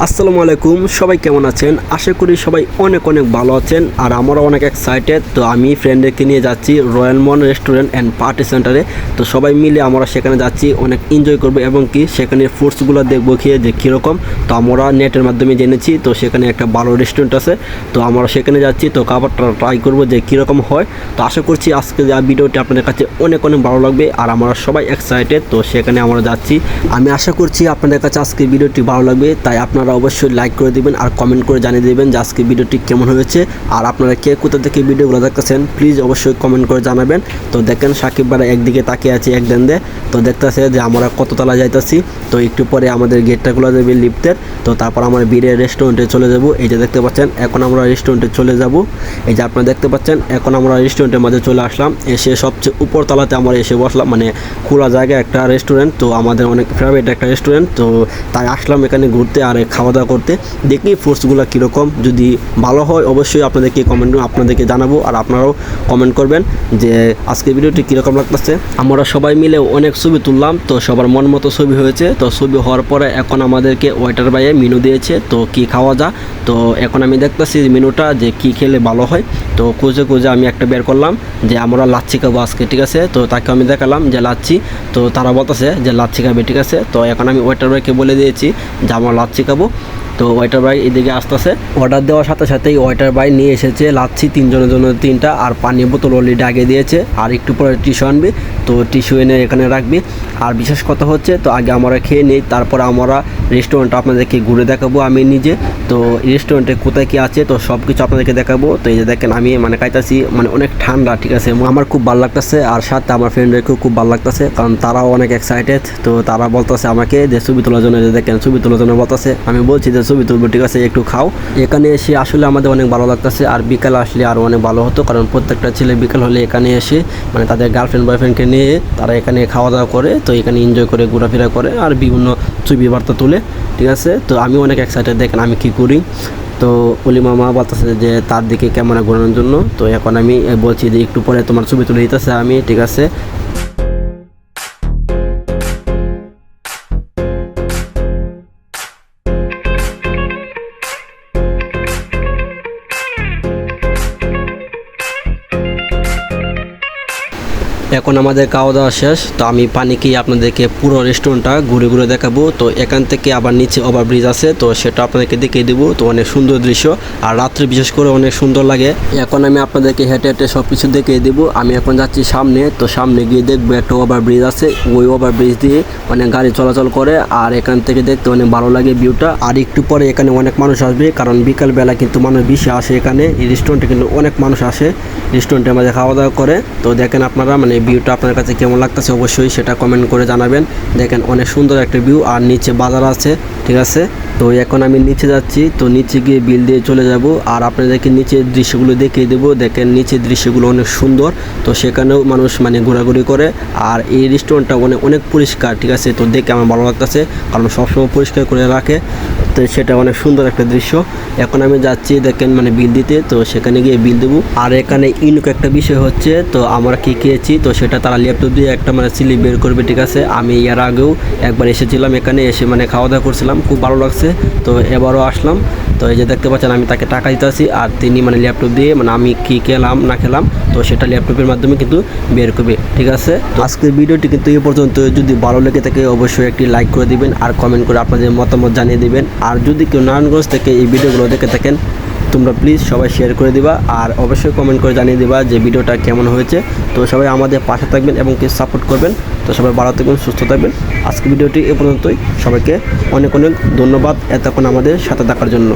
আসসালামু আলাইকুম, সবাই কেমন আছেন? আশা করি সবাই অনেক অনেক ভালো আছেন। আর আমরা অনেক এক্সাইটেড। তো আমি ফ্রেন্ডদেরকে নিয়ে যাচ্ছি রয়্যাল মন রেস্টুরেন্ট অ্যান্ড পার্টি সেন্টারে। তো সবাই মিলে আমরা সেখানে যাচ্ছি, অনেক এনজয় করবো এবং কি সেখানে ফুডসগুলো দেখবো খেয়ে যে কীরকম। তো আমরা নেটের মাধ্যমে জেনেছি তো সেখানে একটা ভালো রেস্টুরেন্ট আছে। তো আমরা সেখানে যাচ্ছি, তো খাবারটা ট্রাই করবো যে কীরকম হয়। তো আশা করছি আজকে যে ভিডিওটি আপনাদের কাছে অনেক অনেক ভালো লাগবে। আর আমরা সবাই এক্সাইটেড, তো সেখানে আমরা যাচ্ছি। আমি আশা করছি আপনাদের কাছে আজকে ভিডিওটি ভালো লাগবে, তাই আপনারা অবশ্যই লাইক করে দিবেন আর কমেন্ট করে জানিয়ে দিবেন যে আজকে ভিডিওটি কেমন হয়েছে। আর আপনারা কে কোথা থেকে ভিডিওগুলো দেখতেছেন প্লিজ অবশ্যই কমেন্ট করে জানাবেন। তো দেখেন সাকিব ভাই একদিকে তাকিয়ে আছে এক দেন তো দেখতেছে যে আমরা কততলা যাইতেছি। তো একটু পরে আমাদের গেটটা খোলা যাবে লিফটের। তো তারপর আমরা বীরের রেস্টুরেন্টে চলে যাব। এই যে দেখতে পাচ্ছেন এখন আমরা রেস্টুরেন্টে চলে যাব। এই যে আপনারা দেখতে পাচ্ছেন এখন আমরা রেস্টুরেন্টের মাঝে চলে আসলাম। এসে সবচেয়ে উপর তলাতে আমরা এসে বসলাম, মানে খোলা জায়গায় একটা রেস্টুরেন্ট। তো আমাদের অনেক ফেভারিট একটা রেস্টুরেন্ট, তো তাই আসলাম এখানে ঘুরতে আর খাওয়া দাওয়া করতে। দেখি ফুডসগুলো কীরকম, যদি ভালো হয় অবশ্যই আপনাদেরকে আপনাদেরকে জানাবো। আর আপনারাও কমেন্ট করবেন যে আজকে ভিডিওটি কীরকম লাগতেছে। আমরা সবাই মিলে অনেক ছবি তুললাম, তো সবার মন মতো ছবি হয়েছে। তো ছবি হওয়ার পরে এখন আমাদেরকে ওয়েটার ভাইয়ে মেনু দিয়েছে, তো কি খাওয়া যা। তো এখন আমি দেখতেছি মেনুটা যে কি খেলে ভালো হয়। তো খুঁজে আমি একটা বের করলাম যে আমরা লাচ্ছি খাবো আজকে, ঠিক আছে। তো তাকে আমি দেখালাম যে লাচ্ছি, তো তারা বলতেছে যে লাচ্ছি খাবে, ঠিক আছে। তো এখন আমি ওয়েটার ভাইকে বলে দিয়েছি যে আমরা লাচ্ছি খাবো। তো ওয়েটার ভাই এদিকে আসতেছে। অর্ডার দেওয়ার সাথে সাথেই ওয়েটার ভাই নিয়ে এসেছে লাচ্ছি তিনজনের জন্য তিনটা, আর পানির বোতল অলরেডি আগে দিয়েছে। আর একটু পরে টিস্যু আনবি, তো টিস্যু এনে এখানে রাখবি। আর বিশেষ কথা হচ্ছে, তো আগে আমরা খেয়ে নিই, তারপর আমরা রেস্টুরেন্টটা আপনাদেরকে ঘুরে দেখাবো আমি নিজে। তো রেস্টুরেন্টে কোথায় কী আছে তো সব কিছু আপনাদেরকে দেখাবো। তো এই যে দেখেন আমি খাইতেছি, অনেক ঠান্ডা, ঠিক আছে। আমার খুব ভালো লাগতেছে আর সাথে আমার ফ্রেন্ডদেরকেও খুব ভালো লাগতেছে, কারণ তারাও অনেক এক্সাইটেড। তো তারা বলতেছে আমাকে যে ছবি তোলার জন্য, যে দেখেন ছবি তোলার জন্য বলতেছে। আমি বলছি যে ছবি তুলবো, ঠিক আছে, একটু খাও। এখানে এসে আসলে আমাদের অনেক ভালো লাগতেছে। আর বিকাল আসলে আরও অনেক ভালো হতো, কারণ প্রত্যেকটা ছেলে বিকাল হলে এখানে এসে তাদের গার্লফ্রেন্ড বয়ফ্রেন্ডকে নিয়ে তারা এখানে খাওয়া দাওয়া করে, তো এখানে এনজয় করে ঘোরাফেরা করে আর বিভিন্ন ছবি বার্তা তুলে, ঠিক আছে। তো আমি অনেক এক্সাইটেড, দেখেন আমি কী করি। তো অলি মামা বলতেছে যে তার দিকে ক্যামেরা ঘোরানোর জন্য। তো এখন আমি বলছি যে একটু পরে তোমার ছবি তুলে দিতেছে আমি, ঠিক আছে। এখন আমাদের খাওয়া দাওয়া শেষ, তো আমি পানিকেই আপনাদেরকে পুরো রেস্টুরেন্টটা ঘুরে ঘুরে দেখাবো। তো এখান থেকে আবার নিচে ওভারব্রিজ আছে, তো সেটা আপনাদেরকে দেখিয়ে দেবো। তো অনেক সুন্দর দৃশ্য, আর রাত্রে বিশেষ করে অনেক সুন্দর লাগে। এখন আমি আপনাদেরকে হেঁটে হেঁটে সব কিছু দেখিয়ে দেবো। আমি এখন যাচ্ছি সামনে, তো সামনে গিয়ে দেখবো একটা ওভারব্রিজ আছে। ওই ওভারব্রিজ দিয়ে অনেক গাড়ি চলাচল করে, আর এখান থেকে দেখতে অনেক ভালো লাগে ভিউটা। আর একটু পরে এখানে অনেক মানুষ আসবে, কারণ বিকালবেলা কিন্তু মানুষ বেশি আসে এখানে। এই রেস্টুরেন্টে কিন্তু অনেক মানুষ আসে, রেস্টুরেন্টের মাঝে খাওয়া দাওয়া করে। তো দেখেন আপনারা ভিউটা আপনার কাছে কেমন লাগতেছে অবশ্যই সেটা কমেন্ট করে জানাবেন। দেখেন অনেক সুন্দর একটা ভিউ, আর নিচে বাজার আছে, ঠিক আছে। তো এখন আমি নিচে যাচ্ছি, তো নিচে গিয়ে বিল দিয়ে চলে যাব। আর আপনাদেরকে নিচের দৃশ্যগুলো দেখিয়ে দেবো। দেখেন নিচের দৃশ্যগুলো অনেক সুন্দর, তো সেখানেও মানুষ ঘোরাঘুরি করে। আর এই রেস্টুরেন্টটা অনেক পরিষ্কার, ঠিক আছে। তো দেখে আমার ভালো লাগতেছে, কারণ সবসময় পরিষ্কার করে রাখে, তো সেটা অনেক সুন্দর একটা দৃশ্য। এখন আমি যাচ্ছি দেখেন বিল দিতে, তো সেখানে গিয়ে বিল দেবো। আর এখানে ইউনিক একটা বিষয় হচ্ছে, তো আমরা কি খেয়েছি তো সেটা তারা ল্যাপটপ দিয়ে একটা স্লিপ বের করবে, ঠিক আছে। আমি এর আগেও একবার এসেছিলাম, এখানে এসে খাওয়া দাওয়া করছিলাম, খুব ভালো লাগছে। তো এবারও আসলাম। তো এই যে দেখতে পাচ্ছেন আমি তাকে টাকা দিতেছি, আর তিনি ল্যাপটপ দিয়ে আমি কি খেলাম না খেলাম তো সেটা ল্যাপটপের মাধ্যমে কিন্তু বের করবে, ঠিক আছে। তো আজকের ভিডিওটি কিন্তু এই পর্যন্ত। যদি ভালো লেগে থাকে অবশ্যই একটি লাইক করে দিবেন আর কমেন্ট করে আপনাদের মতামত জানিয়ে দিবেন। আর যদি কেউ নারায়ণগঞ্জ থেকে এই ভিডিওগুলো দেখে থাকেন তোমরা প্লিজ সবাই শেয়ার করে দিবা, আর অবশ্যই কমেন্ট করে জানিয়ে দিবা যে ভিডিওটা কেমন হয়েছে। তো সবাই আমাদের পাশে থাকবেন এবং কি সাপোর্ট করবেন। তো সবাই ভালো থাকবেন, সুস্থ থাকবেন। আজকে ভিডিওটি এ পর্যন্তই। সবাইকে অনেক অনেক ধন্যবাদ এতক্ষণ আমাদের সাথে থাকার জন্য।